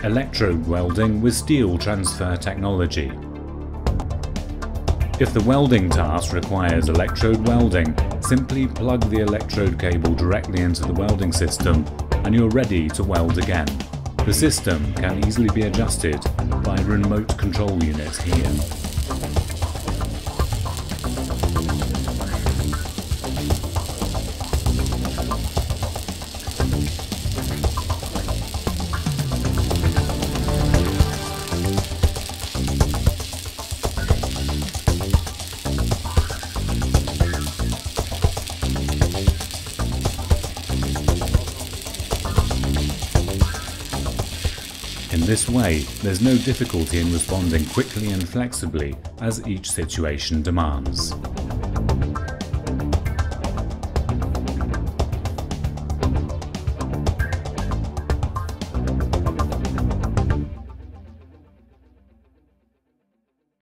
electrode welding with steel transfer technology. If the welding task requires electrode welding, simply plug the electrode cable directly into the welding system and you're ready to weld again. The system can easily be adjusted by a remote control unit here. In this way, there's no difficulty in responding quickly and flexibly as each situation demands.